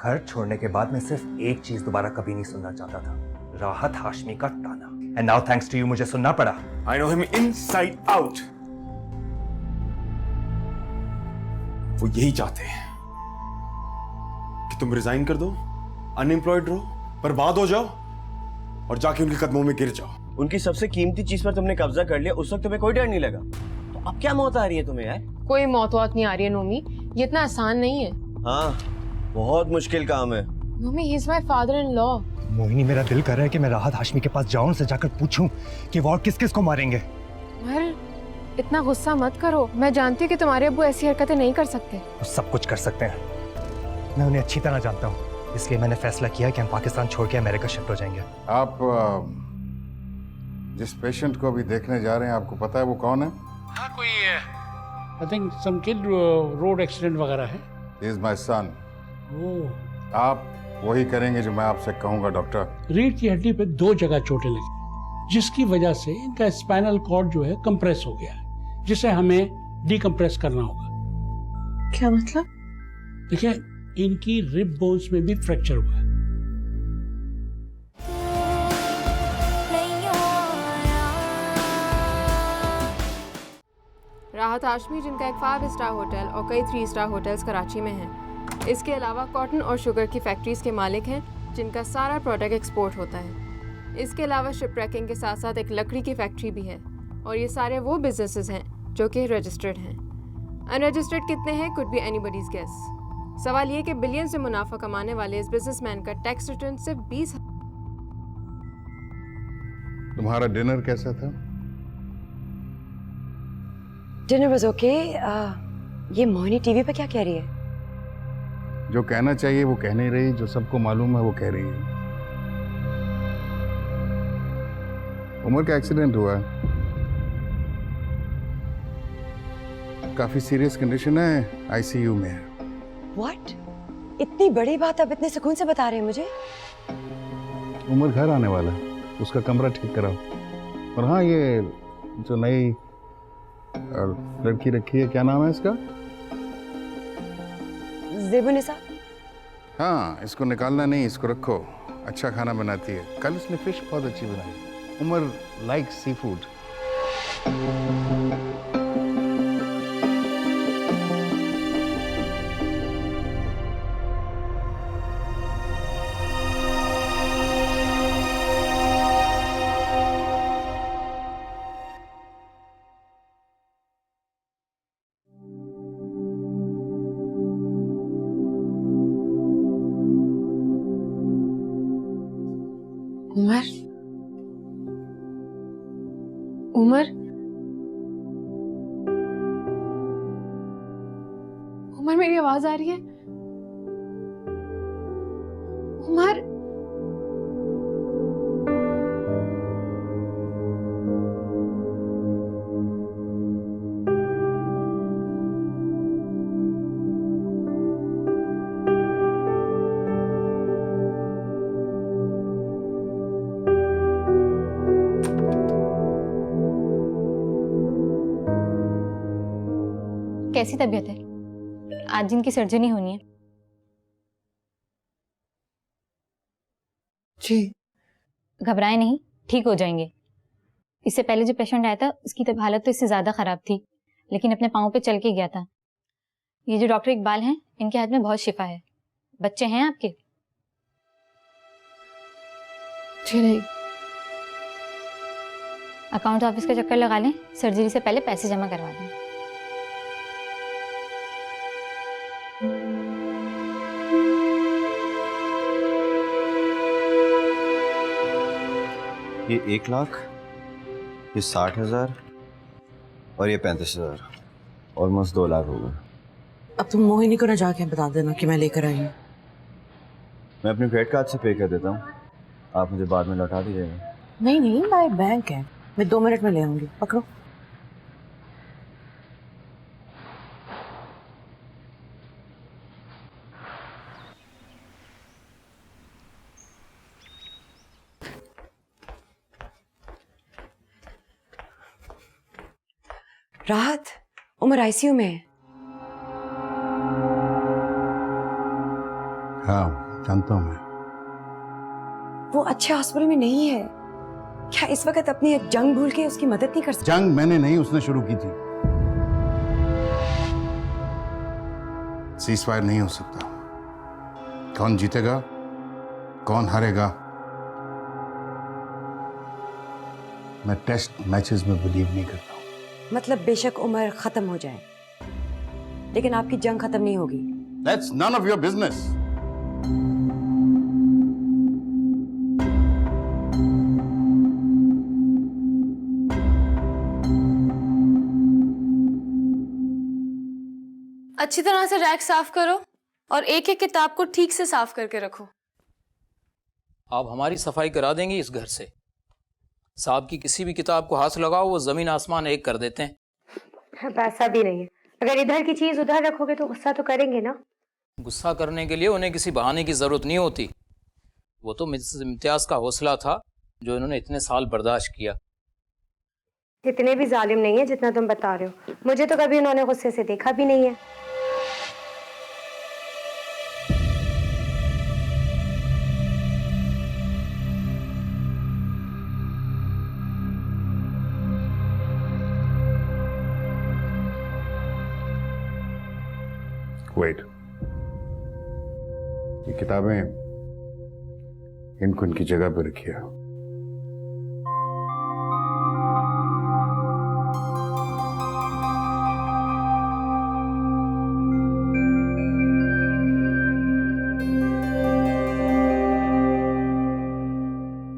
घर छोड़ने के बाद मैं सिर्फ एक चीज दोबारा कभी नहीं सुनना चाहता था, राहत हाशमी का ताना। And now thanks to you मुझे सुनना पड़ा। I know him inside out. वो यही चाहते हैं कि तुम रिजाइन कर दो, अनएम्प्लॉयड रहो, बर्बाद हो जाओ और जाके उनके कदमों में गिर जाओ। उनकी सबसे कीमती चीज पर तुमने कब्जा कर लिया, उस वक्त तुम्हें कोई डर नहीं लगा। तो अब क्या मौत आ रही है तुम्हें यार? कोई मौत नहीं आ रही है नोमी, ये इतना आसान नहीं है। हाँ, बहुत मुश्किल काम है। Nomi, he is my father in law. Mohini, मेरा दिल कर रहा है कि मैं राहत हाशमी के पास जाऊं, उनसे जाकर पूछूं कि वो किस किस को मारेंगे। उमर, इतना गुस्सा मत करो। मैं जानती हूँ कि तुम्हारे अब्बू ऐसी हरकतें नहीं कर सकते। वो सब कुछ कर सकते हैं, मैं उन्हें अच्छी तरह जानता हूँ, इसलिए मैंने फैसला किया कि हम पाकिस्तान छोड़ के अमेरिका शिफ्ट हो जाएंगे। आप जिस पेशेंट को अभी देखने जा रहे हैं, आपको पता है वो कौन है? हाँ, कोई I think some kid road accident वगैरह है। He is my son. ओह, आप वही करेंगे जो मैं आपसे कहूंगा डॉक्टर। रीढ़ की हड्डी पे 2 जगह चोटें लगी, जिसकी वजह से इनका स्पाइनल कॉर्ड जो है कंप्रेस हो गया है, जिसे हमें डीकंप्रेस करना होगा। क्या मतलब? देखिए, इनकी रिब बोन्स में भी फ्रैक्चर हुआ है। राहत हाशमी, जिनका एक 5 स्टार होटल और कई 3 स्टार होटल्स कराची में हैं। इसके अलावा कॉटन और शुगर की फैक्ट्रीज के मालिक हैं, जिनका सारा प्रोडक्ट एक्सपोर्ट होता है। इसके अलावा शिप ट्रैकिंग के साथ साथ एक लकड़ी की फैक्ट्री भी है। और ये सारे वो बिजनेसेस हैं जो कि रजिस्टर्ड हैं। अनरजिस्टर्ड कितने हैं कुड बी एनीबडीज गेस। सवाल ये कि बिलियन से मुनाफा कमाने वाले इस बिजनेसमैन का टैक्स रिटर्न सिर्फ 20। तुम्हारा डिनर कैसा था? Dinner was okay. ये मोहिनी टीवी पे क्या कह रही है? जो कहना चाहिए वो कह नहीं रही, जो सबको मालूम है वो कह रही है। उमर का एक्सीडेंट हुआ है, काफी सीरियस कंडीशन है, आईसीयू में है। व्हाट? इतनी बड़ी बात आप इतने सुकून से बता रहे हैं मुझे? उमर घर आने वाला है, उसका कमरा ठीक कराओ। और हाँ, ये जो नई लड़की रखी है, क्या नाम है इसका? ज़ेबुनिसा। हाँ, इसको निकालना नहीं, इसको रखो, अच्छा खाना बनाती है। कल इसने फिश बहुत अच्छी बनाई। Umar like sea food. Umar, Umar, Umar, मेरी आवाज आ रही है? उमर, कैसी तबीयत है? आज जिनकी सर्जरी होनी है। जी। घबराए नहीं, ठीक हो जाएंगे। इससे पहले जो पेशेंट आया था उसकी हालत तो इससे ज्यादा खराब थी, लेकिन अपने पाँव पे चल के गया था। ये जो डॉक्टर इकबाल हैं, इनके हाथ में बहुत शिफा है। बच्चे हैं आपके? जी नहीं। अकाउंट ऑफिस का चक्कर लगा लें, सर्जरी से पहले पैसे जमा करवा दें। ये 1 लाख, ये 60,000 और ये 35,000, ऑलमोस्ट 2 लाख हो गए। अब तुम मोहिनी को ना जाके बता देना कि मैं लेकर आई हूँ। मैं अपने क्रेडिट कार्ड से पे कर देता हूँ, आप मुझे बाद में लौटा दीजिएगा। नहीं नहीं, मेरा बैंक है, मैं 2 मिनट में ले आऊंगी, पकड़ो। राहत, उमर आईसीयू में है। हाँ जानता हूँ मैं। वो अच्छे हॉस्पिटल में नहीं है। क्या इस वक्त अपनी जंग भूल के उसकी मदद नहीं कर सकते? जंग मैंने नहीं, उसने शुरू की थी। सीजफायर नहीं हो सकता। कौन जीतेगा, कौन हारेगा, मैं टेस्ट मैचेस में बिलीव नहीं करता हूं। मतलब बेशक उम्र खत्म हो जाए, लेकिन आपकी जंग खत्म नहीं होगी। That's none of your business. अच्छी तरह से रैक साफ करो और एक एक किताब को ठीक से साफ करके रखो। आप हमारी सफाई करा देंगी इस घर से? साहब की किसी भी किताब को हाथ लगाओ, वो जमीन आसमान एक कर देते हैं। पैसा भी नहीं है। अगर इधर की चीज उधर रखोगे तो गुस्सा तो करेंगे ना। गुस्सा करने के लिए उन्हें किसी बहाने की जरूरत नहीं होती। वो तो मिसेस इम्तियाज का हौसला था जो इन्होंने इतने साल बर्दाश्त किया। इतने भी जालिम नहीं है जितना तुम बता रहे हो। मुझे तो कभी उन्होंने गुस्से से देखा भी नहीं है। वेट, ये किताबें इनको इनकी जगह पर रखिए।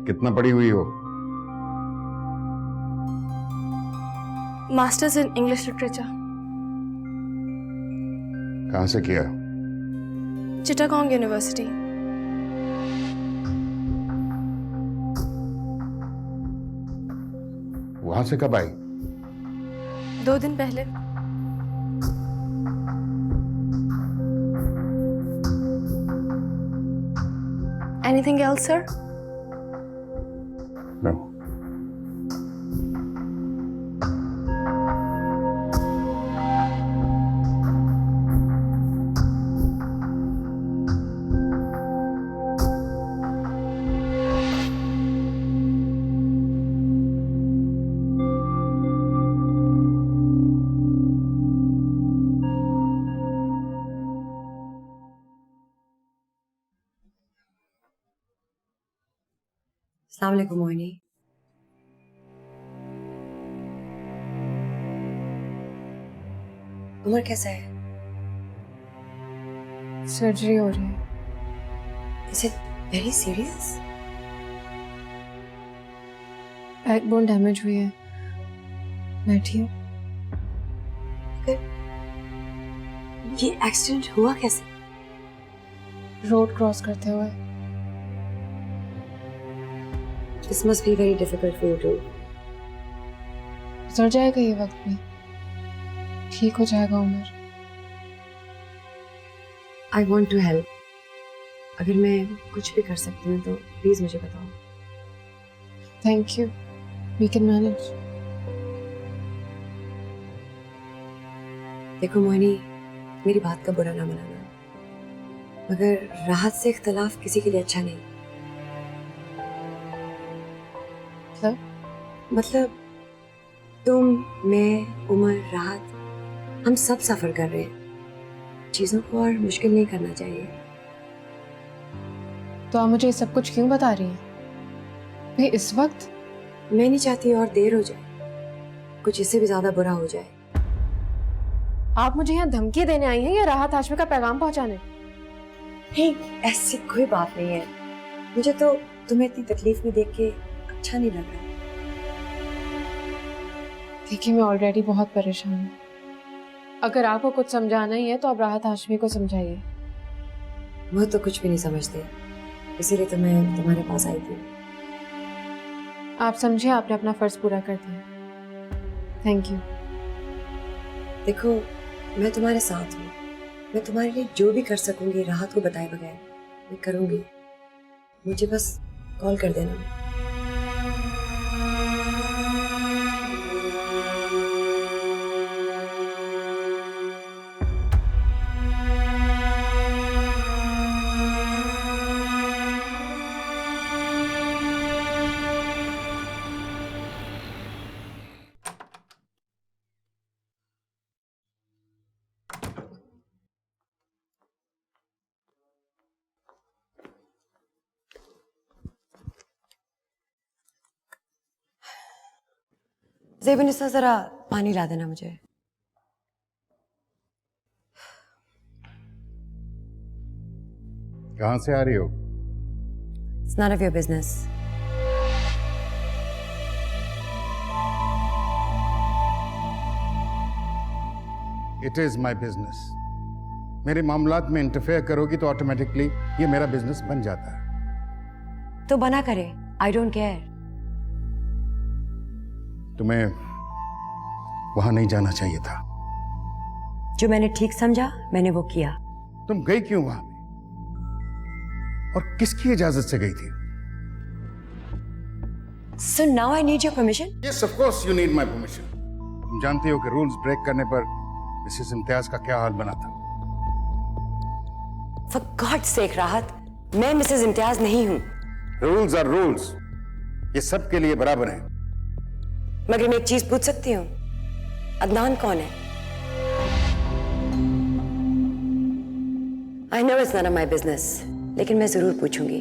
कितना पढ़ी हुई हो? Masters in English literature. कहां से किया? चिटागोंग यूनिवर्सिटी। वहां से कब आई? 2 दिन पहले। Anything else sir? नो। अस्सलाम वालेकुम मोहिनी। उमर कैसा है? सर्जरी हो रही है। Is it very serious? Backbone damage हुई है। बैठिए। ये एक्सीडेंट हुआ कैसे? रोड क्रॉस करते हुए। This must be very difficult for you to. गुजर जाएगा ये वक्त भी, ठीक हो जाएगा Umar. I want to help. अगर मैं कुछ भी कर सकती हूँ तो प्लीज मुझे बताओ। Thank you, we can manage. देखो मोहिनी, मेरी बात का बुरा ना मनाना, मगर राहत से इख्तलाफ किसी के लिए अच्छा नहीं। मतलब तुम, मैं, उमर, राहत, हम सब सफर कर रहे हैं। चीजों को और मुश्किल नहीं करना चाहिए। तो आप मुझे सब कुछ क्यों बता रही हैं? भाई इस वक्त मैं नहीं चाहती और देर हो जाए, कुछ इससे भी ज्यादा बुरा हो जाए। आप मुझे यहाँ धमकी देने आई हैं या राहत हाशमी का पैगाम पहुँचाने? नहीं, ऐसी कोई बात नहीं है। मुझे तो तुम्हें इतनी तकलीफ में देख के अच्छा नहीं लग रहा। देखिए, मैं ऑलरेडी बहुत परेशान हूँ। अगर आपको कुछ समझाना ही है तो आप राहत हाशमी को समझाइए। वो तो कुछ भी नहीं समझते, इसीलिए तो मैं तुम्हारे पास आई थी। आप समझे, आपने अपना फर्ज पूरा कर दिया। Thank you. देखो, मैं तुम्हारे साथ हूँ। मैं तुम्हारे लिए जो भी कर सकूंगी राहत को बताए बगैर मैं करूंगी। मुझे बस कॉल कर देना। ज़ेबनिसा जरा पानी ला देना मुझे। कहाँ से आ रही हो? It's none of your business. It is my business. मेरे मामलात में इंटरफेयर करोगी तो ऑटोमेटिकली ये मेरा बिजनेस बन जाता है। तो बना करे, I don't care. तुम्हें वहां नहीं जाना चाहिए था। जो मैंने ठीक समझा मैंने वो किया। तुम गई क्यों वहां पे? और किसकी इजाजत से गई थी? So now I need your permission? Yes, of course you need my permission. तुम जानती हो कि रूल्स ब्रेक करने पर मिसेस इम्तियाज का क्या हाल बना था। For God's sake राहत, मैं मिसेस इम्तियाज नहीं हूं। रूल्स आर रूल्स, ये सबके लिए बराबर हैं। मगर मैं एक चीज पूछ सकती हूँ, अदनान कौन है? I know it's none of my business, लेकिन मैं जरूर पूछूंगी।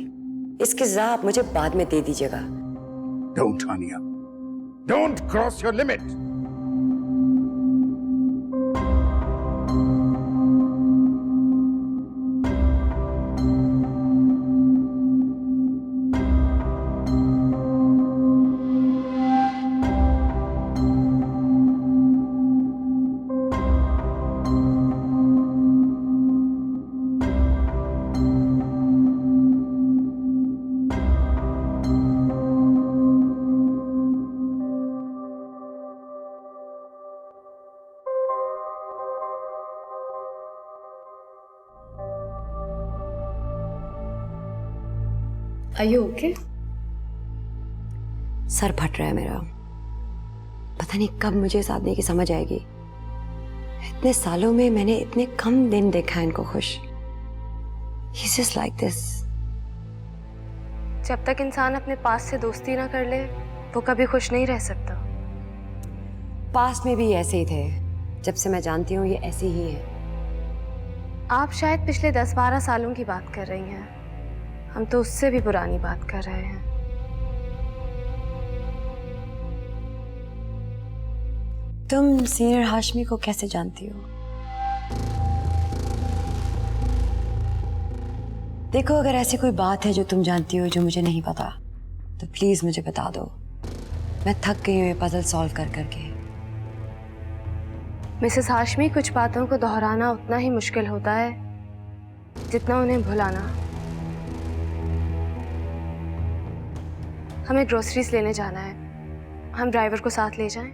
इसकी सजा आप मुझे बाद में दे दीजिएगा। Don't, Ania. Don't cross your limit. Are you okay? Sir फट रहा है मेरा। पता नहीं कब मुझे इस आदमी की समझ आएगी। इतने सालों में मैंने इतने कम दिन देखा है इनको खुश। He's just like this. जब तक इंसान अपने पास से दोस्ती ना कर ले वो कभी खुश नहीं रह सकता। पास में भी ऐसे ही थे। जब से मैं जानती हूँ ये ऐसे ही है। आप शायद पिछले 10-12 सालों की बात कर रही हैं। हम तो उससे भी पुरानी बात कर रहे हैं। तुम सीनियर हाशमी को कैसे जानती हो? देखो अगर ऐसी कोई बात है जो तुम जानती हो जो मुझे नहीं पता तो प्लीज मुझे बता दो। मैं थक गई हूँ ये पजल सॉल्व कर करके। मिसेस हाशमी, कुछ बातों को दोहराना उतना ही मुश्किल होता है जितना उन्हें भुलाना। हमें ग्रोसरीज लेने जाना है। हम ड्राइवर को साथ ले जाएं?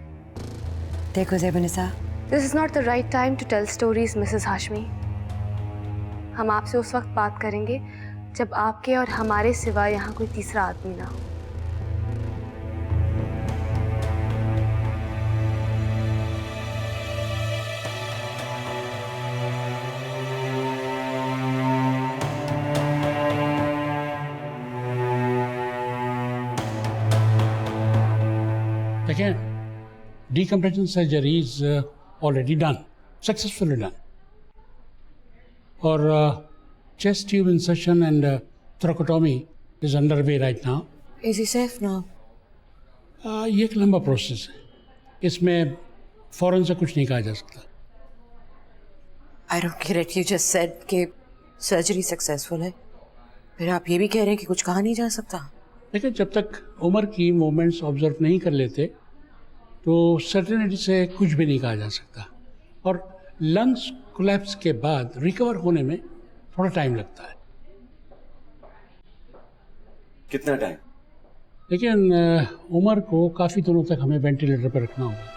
देखो Zebunnisa, this is not the right time to tell stories Mrs Hashmi. हम आपसे उस वक्त बात करेंगे जब आपके और हमारे सिवा यहाँ कोई तीसरा आदमी ना हो। देखिए, decompression surgery is already done, successfully done. और chest tube insertion and thoracotomy is underway right now. Is he safe now? ये एक लंबा प्रोसेस है। इसमें फौरन से कुछ नहीं कहा जा सकता। I don't get it. You just said कि सर्जरी सक्सेसफुल है, फिर आप ये भी कह रहे हैं कि कुछ कहा नहीं जा सकता। लेकिन जब तक उम्र की मूवमेंट्स ऑब्जर्व नहीं कर लेते तो सर्टेनिटी से कुछ भी नहीं कहा जा सकता। और लंग्स कोलैप्स के बाद रिकवर होने में थोड़ा टाइम लगता है। कितना टाइम? लेकिन उम्र को काफ़ी दिनों तक हमें वेंटिलेटर पर रखना होगा।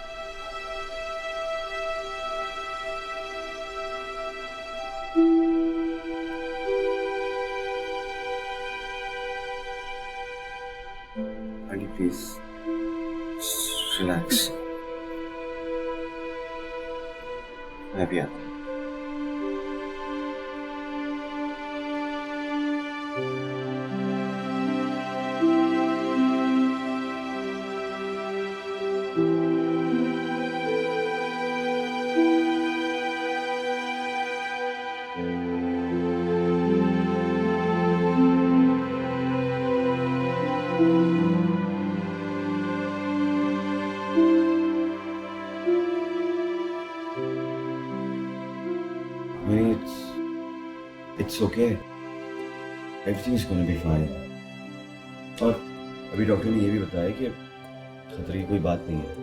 Andy, please, relax. मैं भी आता हूँ। Mohini, it's okay. Everything is gonna be fine. और अभी डॉक्टर ने ये भी बताया कि खतरे की कोई बात नहीं है।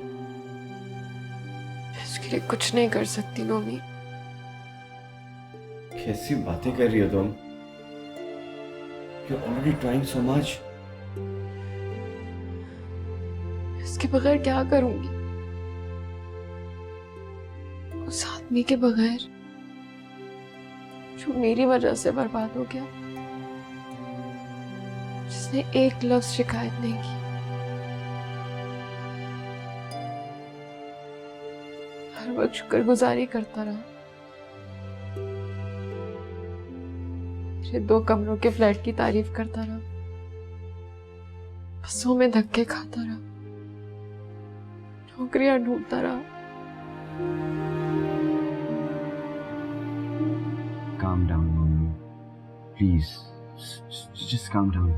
इसके लिए कुछ नहीं कर सकती नोमी। कैसी बातें कर रही हो तुम? You're already trying so much. इसके बगैर क्या करूंगी? उस आदमी के बगैर जो मेरी वजह से बर्बाद हो गया, जिसने एक लफ्ज शिकायत नहीं की। हर वक्त शुक्रगुजारी करता रहा, मेरे 2 कमरों के फ्लैट की तारीफ करता रहा, बसों में धक्के खाता रहा, नौकरियां ढूंढता रहा। Calm down, Momi. Please, just calm down.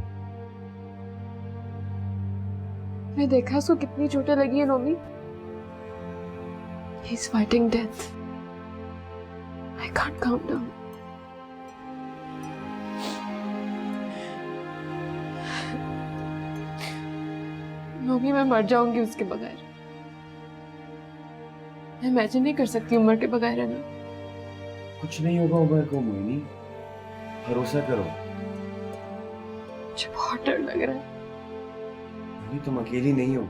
मैं देखा उसको कितनी चोटें लगी है Nomi. He's fighting death. I can't calm down. Nomi, मैं मर जाऊंगी उसके बगैर। मैं इमेजिन नहीं कर सकती उमर के बगैर रहना। कुछ नहीं होगा उमर को मोहिनी, भरोसा करो। मुझे बहुत डर लग रहा है। मोहिनी, तुम अकेली नहीं हो,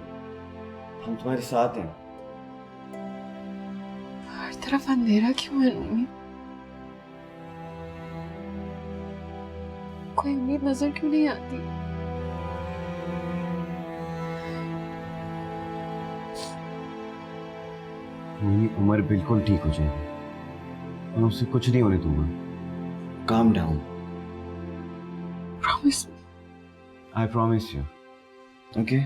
हम तुम्हारे साथ हैं। हर तरफ अंधेरा क्यों है नोमी? कोई उम्मीद नजर क्यों नहीं आती? मोहिनी, उमर बिल्कुल ठीक हो जाएगी। मैं उससे कुछ नहीं होने दूंगा। Calm down. Promise me. I promise you. Okay?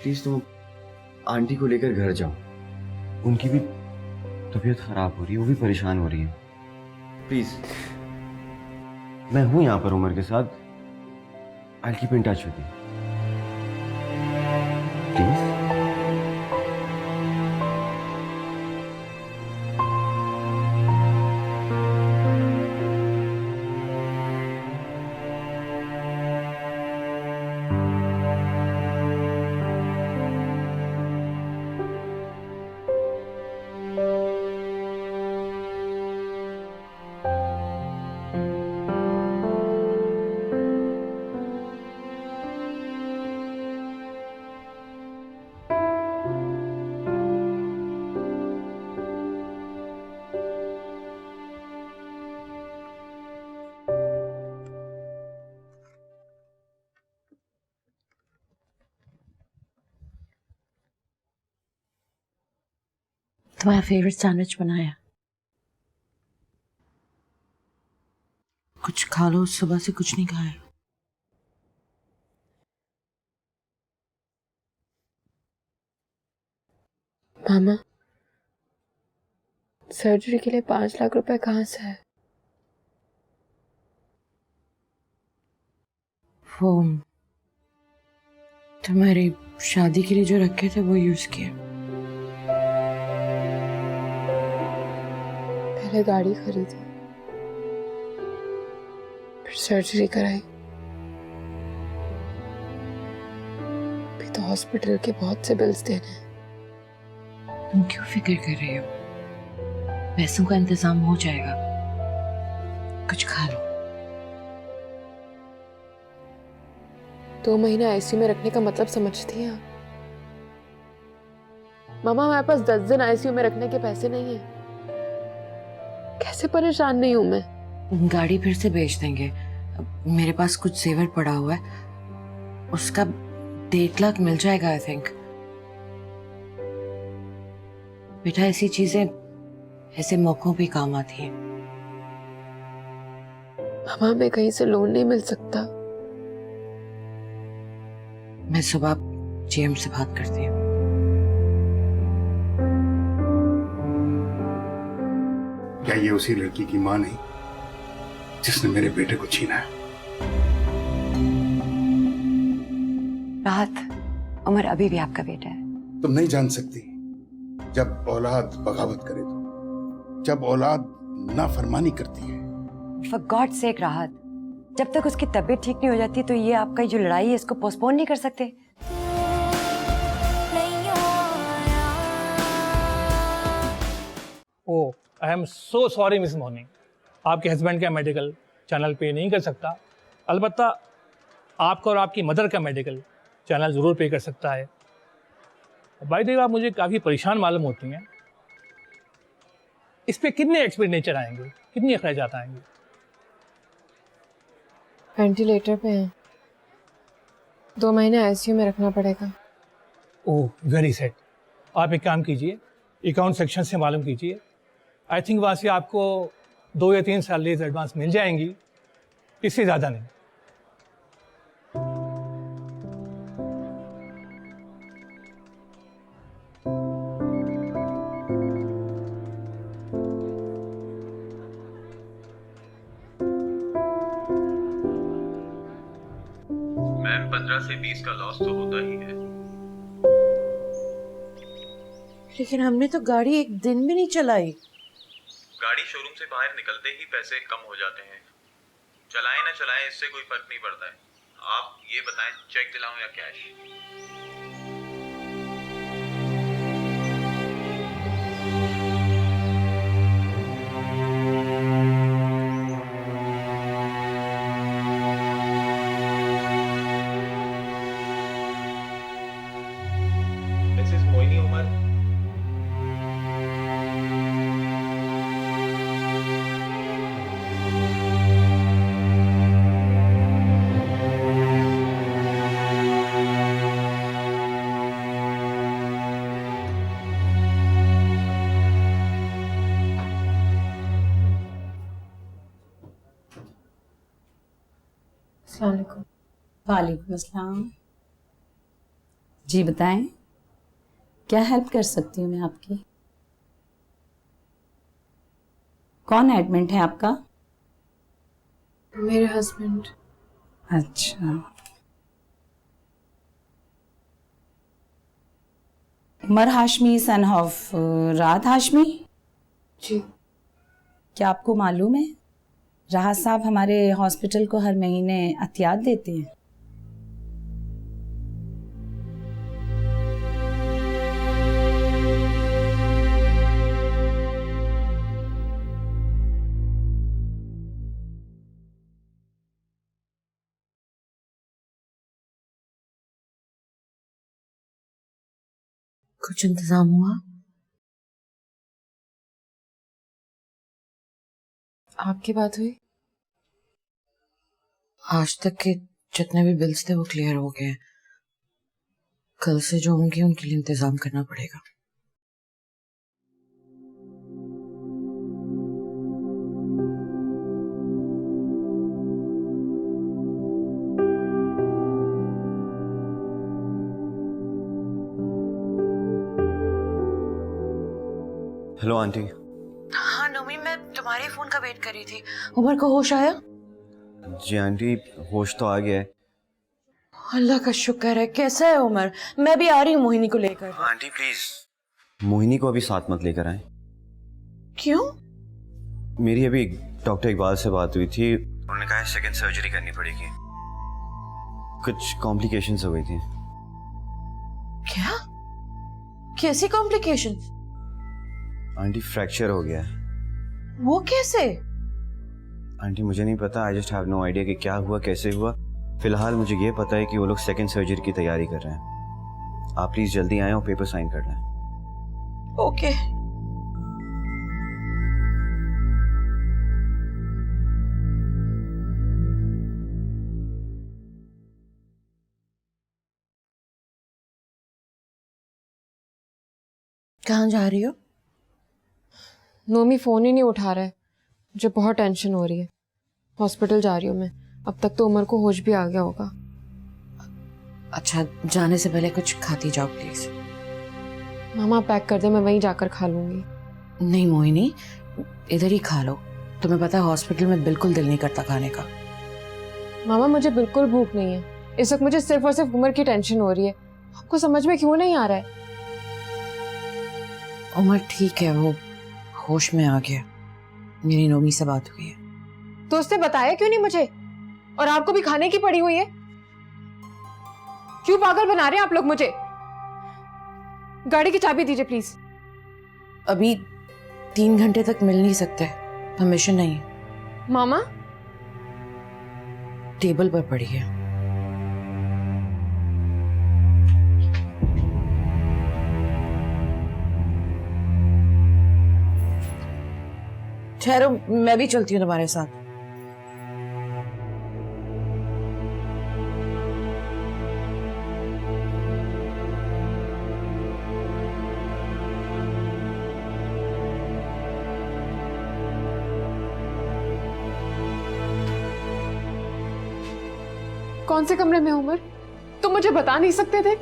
Please तुम आंटी को लेकर घर जाओ। उनकी भी तबीयत खराब हो रही है, वो भी परेशान हो रही है। प्लीज, मैं हूं यहाँ पर उमर के साथ। I'll keep in touch with you. Please. तुम्हारा फेवरेट सैंडविच बनाया। कुछ खा लो, सुबह से कुछ नहीं खाया। मामा, सर्जरी के लिए 5 लाख रुपए कहाँ से है? वो तुम्हारी शादी के लिए जो रखे थे वो यूज किए। पहले गाड़ी खरीदी, फिर सर्जरी कराई, अभी तो हॉस्पिटल के बहुत से बिल्स देने हैं। तुम क्यों फिक्र कर रही हो? पैसों का इंतजाम हो जाएगा। कुछ खा लो। 2 महीने आईसीयू में रखने का मतलब समझती हैं आप? मामा, हमारे पास 10 दिन आईसीयू में रखने के पैसे नहीं है। कैसे परेशान नहीं हूं मैं? गाड़ी फिर से बेच देंगे। मेरे पास कुछ जेवर पड़ा हुआ है, उसका 1.5 लाख मिल जाएगा आई थिंक। बेटा, ऐसी चीजें ऐसे मौकों पे काम आती हैं। मामा, हमें कहीं से लोन नहीं मिल सकता? मैं सुबह जीएम से बात करती हूँ। क्या ये उसी लड़की की मां नहीं जिसने मेरे बेटे को छीना है? राहत, उमर अभी भी आपका बेटा है। तुम नहीं जान सकती, जब औलाद बगावत करे तो जब औलाद नाफरमानी करती है। फॉर गॉड सेक राहत, जब तक उसकी तबीयत ठीक नहीं हो जाती तो ये आपका जो लड़ाई है इसको पोस्टपोन नहीं कर सकते? Oh, I am so sorry miss Moni, आपके हस्बैंड का मेडिकल चैनल पे नहीं कर सकता। अलबत्ता आपका और आपकी मदर का मेडिकल चैनल ज़रूर पे कर सकता है। बाय द वे, आप मुझे काफ़ी परेशान मालूम होती हैं। इस पे कितने एक्सपेंडिचर आएंगे, कितनी अखराजात आएंगे? वेंटिलेटर पे हैं, 2 महीने आईसीयू में रखना पड़ेगा। ओह, वेरी सैड। आप एक काम कीजिए, अकाउंट सेक्शन से मालूम कीजिए। आई थिंक वहाँ से आपको 2 या 3 सैलरीज एडवांस मिल जाएंगी, इससे ज़्यादा नहीं। मैम 15 से 20 का लॉस तो होता ही है। लेकिन हमने तो गाड़ी एक दिन भी नहीं चलाई। गाड़ी शोरूम से बाहर निकलते ही पैसे कम हो जाते हैं। चलाएं ना चलाएं इससे कोई फर्क नहीं पड़ता है। आप ये बताएं, चेक दिलाऊं या कैश? मिसेस मोइनी उमर। अस्सलाम वालेकुम। वालेकुम अस्सलाम। जी बताएं, क्या हेल्प कर सकती हूँ मैं आपकी? कौन एडमिट है आपका? मेरे हस्बैंड। अच्छा, उमर हाशमी, सन ऑफ राहत हाशमी। जी। क्या आपको मालूम है राहत साहब हमारे हॉस्पिटल को हर महीने अतियात देते हैं? कुछ इंतजाम हुआ? आपकी बात हुई? आज तक के जितने भी बिल्स थे वो क्लियर हो गए हैं। कल से जो होंगे उनके लिए इंतजाम करना पड़ेगा। Hello aunty. हाँ नोमी, मैं तुम्हारे फोन का वेट कर रही थी। उमर को होश आया? जी आंटी, होश तो आ गया है। अल्लाह का शुक्र है। कैसा है उमर? मैं भी आ रही हूँ मोहिनी को लेकर। आंटी प्लीज मोहिनी को अभी साथ मत लेकर आए। क्यों? मेरी अभी डॉक्टर इकबाल से बात हुई थी, उन्होंने कहा सेकंड सर्जरी करनी पड़ेगी। कुछ कॉम्प्लिकेशंस हो गई थी। क्या? कैसी कॉम्प्लिकेशन? आंटी फ्रैक्चर हो गया है। वो कैसे? आंटी मुझे नहीं पता, I just have no idea कि क्या हुआ, कैसे हुआ। फिलहाल मुझे ये पता है कि वो लोग सेकंड सर्जरी की तैयारी कर रहे हैं। आप प्लीज जल्दी आए और पेपर साइन कर लें। ओके। कहाँ जा रही हो? नोमी फ़ोन ही नहीं उठा रहा है, मुझे बहुत टेंशन हो रही है। हॉस्पिटल जा रही हूँ मैं। अब तक तो उमर को होश भी आ गया होगा। अच्छा, जाने से पहले कुछ खाती जाओ प्लीज। मामा पैक कर दे, मैं वहीं जाकर खा लूंगी। नहीं मोहिनी, इधर ही खा लो। तुम्हें पता है हॉस्पिटल में बिल्कुल दिल नहीं करता खाने का। मामा मुझे बिल्कुल भूख नहीं है। इस वक्त मुझे सिर्फ और सिर्फ उमर की टेंशन हो रही है। आपको समझ में क्यों नहीं आ रहा है? उमर ठीक है, वो होश में आ गया। मेरी नोमी से बात हुई है। तो उसने बताया क्यों नहीं मुझे? और आपको भी खाने की पड़ी हुई है? क्यों पागल बना रहे हैं आप लोग मुझे? गाड़ी की चाबी दीजिए प्लीज। अभी 3 घंटे तक मिल नहीं सकते, परमिशन नहीं है। मामा टेबल पर पड़ी है। ठहरो, मैं भी चलती हूँ तुम्हारे साथ। कौन से कमरे में उमर? तुम मुझे बता नहीं सकते थे?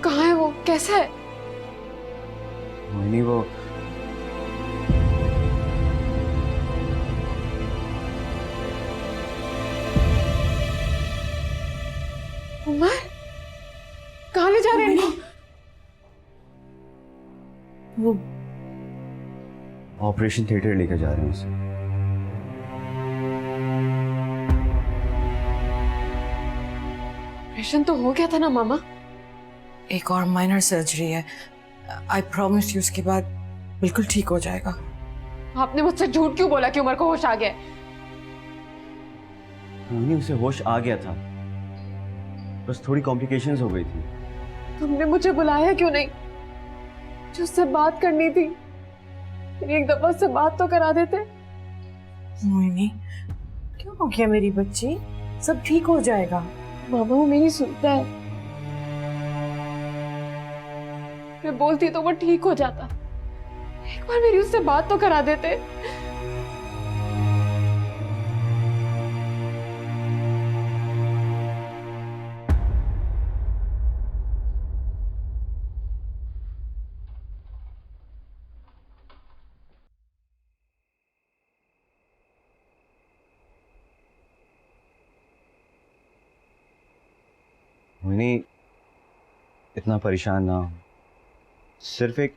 कहाँ है वो? कैसा है? मोहिनी वो उमर कहाँ ले जा रहे हैं? वो ऑपरेशन थिएटर लेकर जा रहे हैं उसे। ऑपरेशन तो हो गया था ना मामा? एक और माइनर सर्जरी है। आई प्रॉमिस यू उसके बाद बिल्कुल ठीक हो जाएगा। आपने मुझसे झूठ क्यों बोला कि उमर को होश आ गया? मोहिनी उसे होश आ गया था, बस थोड़ी कॉम्प्लिकेशंस हो गई थी। तुमने मुझे बुलाया क्यों नहीं? जो उससे बात करनी थी, एक दफा उससे बात तो करा देते। मोहिनी क्यों हो गया मेरी बच्ची? सब ठीक हो जाएगा। मामा वो मेरी सुनता है। मैं बोलती तो वो ठीक हो जाता। एक बार मेरी उससे बात तो करा देते। मोहिनी इतना परेशान ना हो, सिर्फ एक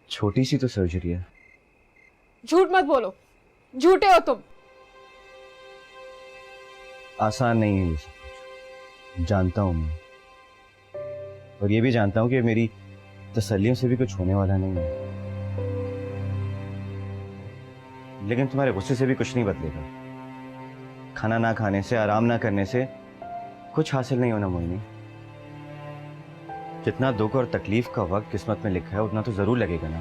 छोटी सी तो सर्जरी है। झूठ मत बोलो, झूठे हो तुम। आसान नहीं है ये सब कुछ, जानता हूं मैं। और ये भी जानता हूं कि मेरी तसल्लियों से भी कुछ होने वाला नहीं है, लेकिन तुम्हारे गुस्से से भी कुछ नहीं बदलेगा। खाना ना खाने से, आराम ना करने से कुछ हासिल नहीं होना मोहिनी। जितना दुख और तकलीफ का वक्त किस्मत में लिखा है उतना तो जरूर लगेगा ना।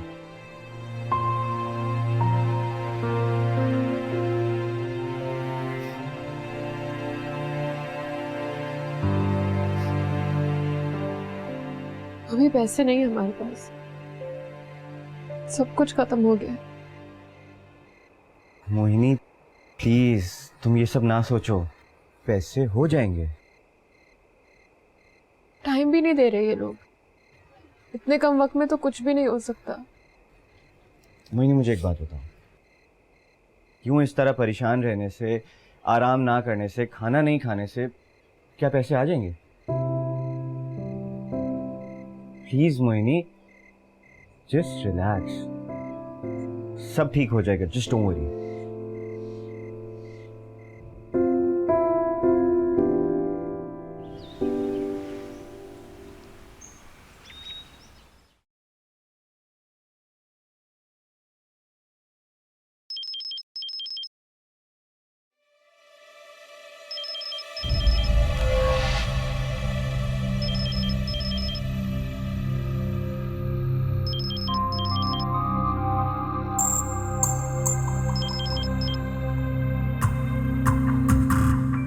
अभी पैसे नहीं है हमारे पास, सब कुछ खत्म हो गया। मोहिनी प्लीज तुम ये सब ना सोचो, पैसे हो जाएंगे। टाइम भी नहीं दे रहे ये लोग। इतने कम वक्त में तो कुछ भी नहीं हो सकता। मोहिनी मुझे एक बात बताओ, क्यों इस तरह परेशान रहने से, आराम ना करने से, खाना नहीं खाने से क्या पैसे आ जाएंगे? प्लीज मोहिनी जस्ट रिलैक्स, सब ठीक हो जाएगा, just don't worry.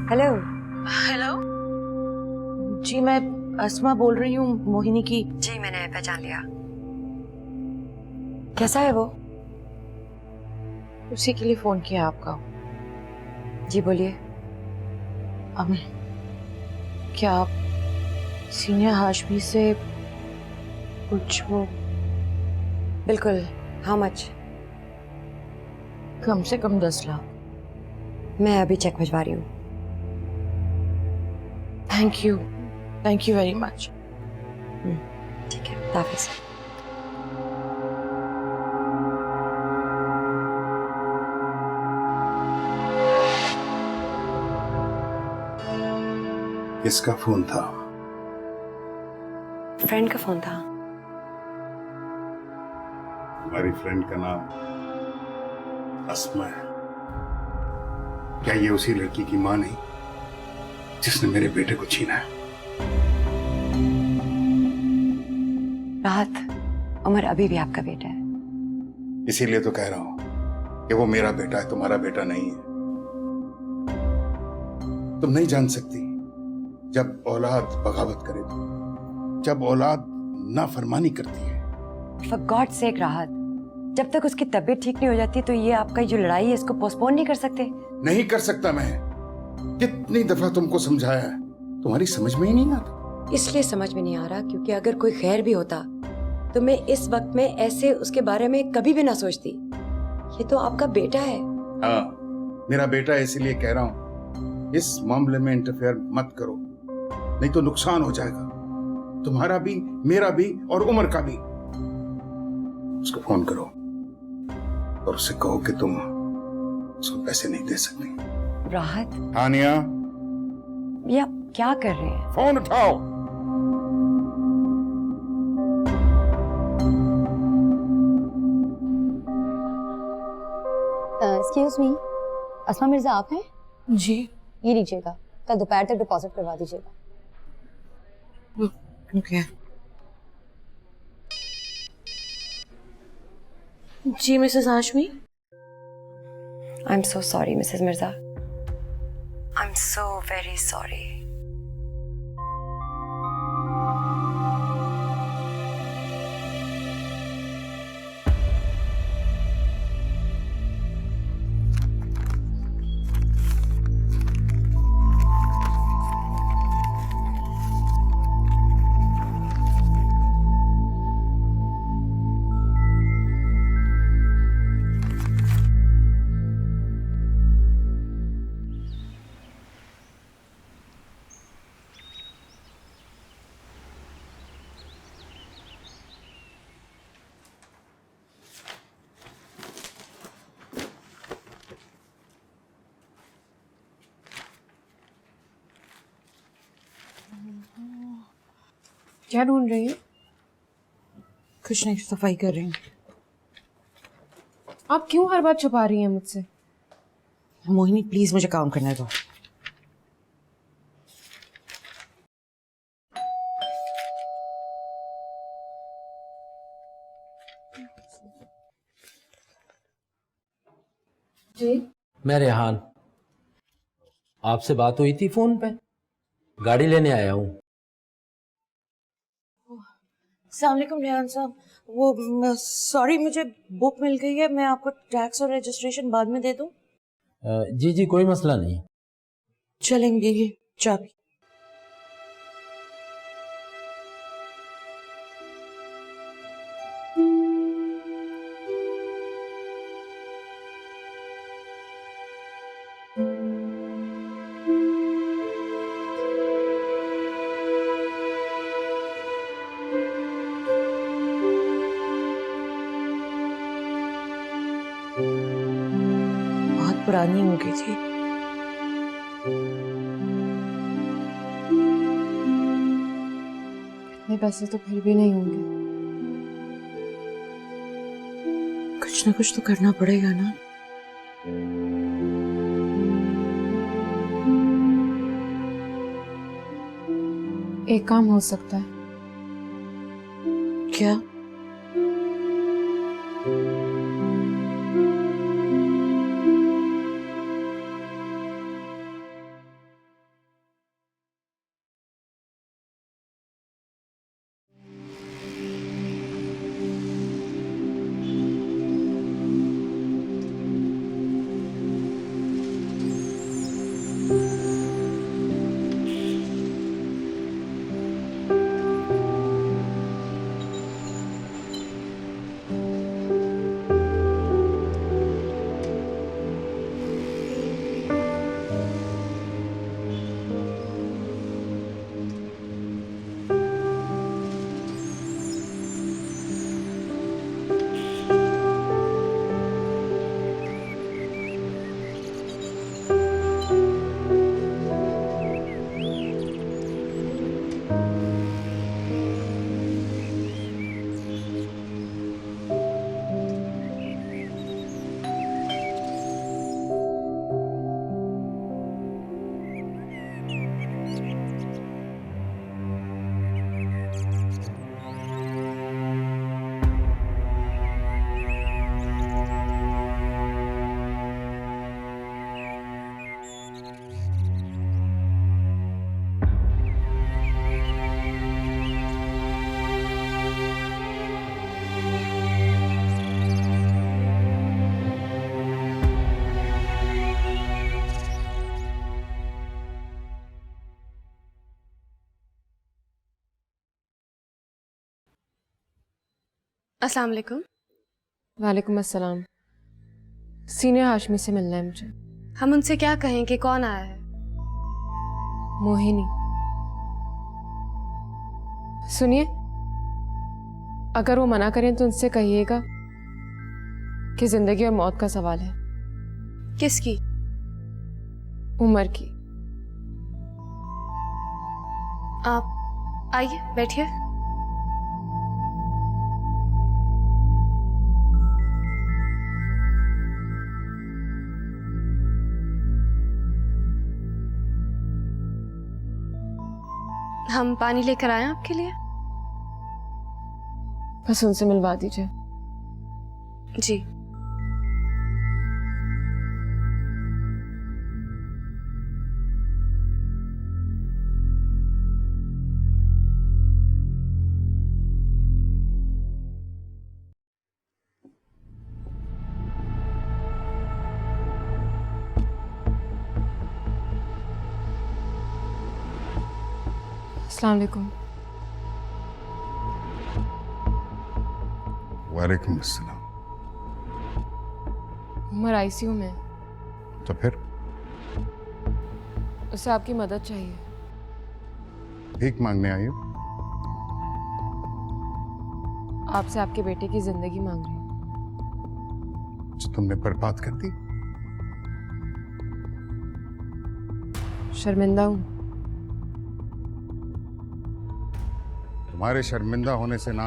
Hello. Hello ji, मैं अस्मा बोल रही हूँ, मोहिनी की। जी मैंने पहचान लिया। कैसा है वो? उसी के लिए फोन किया आपका। जी बोलिए। क्या आप सीनियर हाशमी से कुछ वो? बिल्कुल। How much? कम से कम 10 लाख। मैं अभी चेक भिजवा रही हूँ। Thank you very much. ठीक है, हाफिज। किसका फोन था? फ्रेंड का फोन था। हमारी फ्रेंड का नाम अस्मा है। क्या ये उसी लड़की की मां नहीं जिसने मेरे बेटे को छीना है? राहत, उमर अभी भी आपका बेटा है। इसीलिए तो कह रहा हूं कि वो मेरा बेटा है, तुम्हारा बेटा नहीं है। तुम नहीं जान सकती जब औलाद बगावत करे तो, जब औलाद नाफरमानी करती है। For God's sake राहत, जब तक उसकी तबीयत ठीक नहीं हो जाती तो ये आपका जो लड़ाई है इसको पोस्टपोन नहीं कर सकते? नहीं कर सकता मैं। कितनी दफा तुमको समझाया है, तुम्हारी समझ में ही नहीं आता। इसलिए समझ में नहीं आ रहा क्योंकि अगर कोई खैर भी होता तो मैं इस वक्त में ऐसे उसके बारे में कभी भी ना सोचती। ये तो आपका बेटा है। हाँ, मेरा बेटा है, इसीलिए कह रहा हूं इस मामले में इंटरफेयर मत करो, नहीं तो नुकसान हो जाएगा, तुम्हारा भी, मेरा भी और उमर का भी। उसको फोन करो और उससे कहो कि तुम उसको पैसे नहीं दे सकती। राहत, हानिया, ये आप क्या कर रहे हैं? फोन उठाओ। एक्सक्यूज मी, अस्मा मिर्जा आप हैं? जी। ये लीजिएगा, कल दोपहर तक डिपॉजिट करवा दीजिएगा। ओके। जी Mrs Hashmi. I am so sorry Mrs Mirza, I am so very sorry. क्या ढूंढ रही है? कुछ नहीं, सफाई कर रही हूँ। आप क्यों हर बात छुपा रही हैं मुझसे? मोहिनी प्लीज मुझे काम करने दो। जी? मैं रेहान, आपसे बात हुई थी फोन पे, गाड़ी लेने आया हूँ। अस्सलाम वालेकुम रेहान साहब, वो सॉरी मुझे बुक मिल गई है, मैं आपको टैक्स और रजिस्ट्रेशन बाद में दे दूँ? जी जी, कोई मसला नहीं। चलेंगे, ये चाबी। बहुत पुरानी हो गई थी। इतने पैसे तो फिर भी नहीं होंगे। कुछ ना कुछ तो करना पड़ेगा ना। एक काम हो सकता है। क्या? अस्सलाम वालेकुम। वालेकुम अस्सलाम। सीनियर हाशमी से मिलना है मुझे। हम उनसे क्या कहें कि कौन आया है? मोहिनी। सुनिए, अगर वो मना करें तो उनसे कहिएगा कि जिंदगी और मौत का सवाल है। किसकी? उमर की। आप आइए, बैठिए। हम पानी लेकर आए आपके लिए? बस उनसे मिलवा दीजिए। जी। अस्सलाम वालेकुम। वालेकुम अस्सलाम। उमर आईसीयू में है। तो फिर उसे आपकी मदद चाहिए। भीख मांगने आई हो? आपसे आपके बेटे की जिंदगी मांग रही हूँ। जो तुमने बर्बाद कर दी। शर्मिंदा हूँ। तुम्हारे शर्मिंदा होने से ना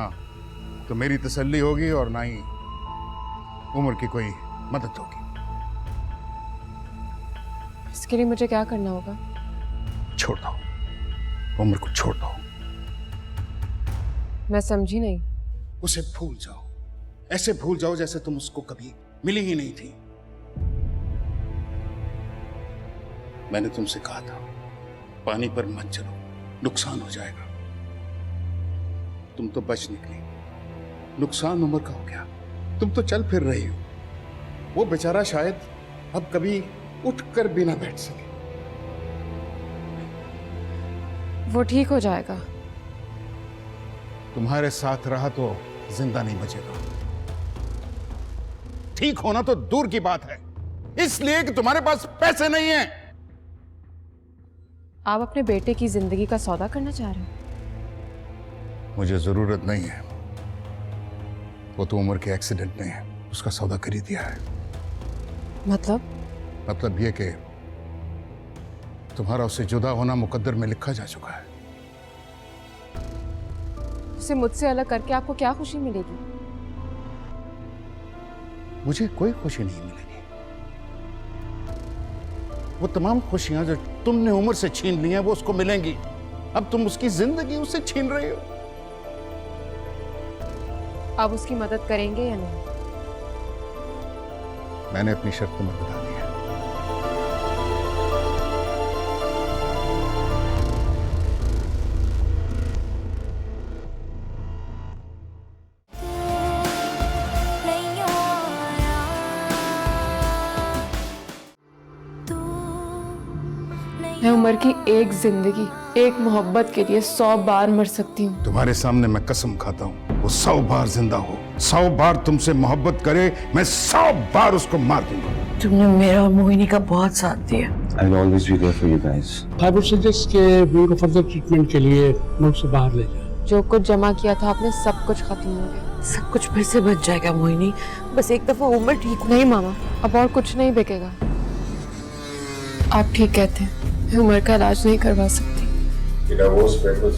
तो मेरी तसल्ली होगी और ना ही उम्र की कोई मदद होगी। इसके लिए मुझे क्या करना होगा? छोड़ दो, उम्र को छोड़ दो। मैं समझी नहीं। उसे भूल जाओ, ऐसे भूल जाओ जैसे तुम उसको कभी मिली ही नहीं थी। मैंने तुमसे कहा था पानी पर मत चलो, नुकसान हो जाएगा। तुम तो बच निकली, नुकसान उम्र का हो गया। तुम तो चल फिर रही हो, वो बेचारा शायद अब कभी उठकर भी ना बैठ सके। वो ठीक हो जाएगा। तुम्हारे साथ रहा तो जिंदा नहीं बचेगा। ठीक होना तो दूर की बात है, इसलिए कि तुम्हारे पास पैसे नहीं हैं। आप अपने बेटे की जिंदगी का सौदा करना चाह रहे हो? मुझे जरूरत नहीं है, वो तो उम्र के एक्सीडेंट में उसका सौदा कर ही दिया है। मतलब ये कि तुम्हारा उससे जुदा होना मुकद्दर में लिखा जा चुका है। उसे मुझसे अलग करके आपको क्या खुशी मिलेगी? मुझे कोई खुशी नहीं मिलेगी। वो तमाम खुशियां जो तुमने उम्र से छीन ली हैं वो उसको मिलेंगी। अब तुम उसकी जिंदगी उससे छीन रहे हो। आप उसकी मदद करेंगे या नहीं? मैंने अपनी शर्त तुम्हें बता दी है। मैं उमर की एक जिंदगी, एक मोहब्बत के लिए 100 बार मर सकती हूँ। तुम्हारे सामने मैं कसम खाता हूँ, वो 100 बार जिंदा हो, 100 बार तुमसे मोहब्बत करे, मैं 100 बार उसको मार दूंगा। तुमने मेरा और मोहिनी का बहुत साथ दिया। I will always be there for you guys. I would suggest कि उनको फर्दर ट्रीटमेंट के लिए मुल्क से बाहर ले जाए। जो कुछ जमा किया था आपने, सब कुछ खत्म हो गया। सब कुछ फिर से बच जाएगा मोहिनी, बस एक दफा उम्र ठीक नहीं मामा, अब और कुछ नहीं बिकेगा। आप ठीक कहते हैं, मैं उम्र का इलाज नहीं करवा सकती। Divorce papers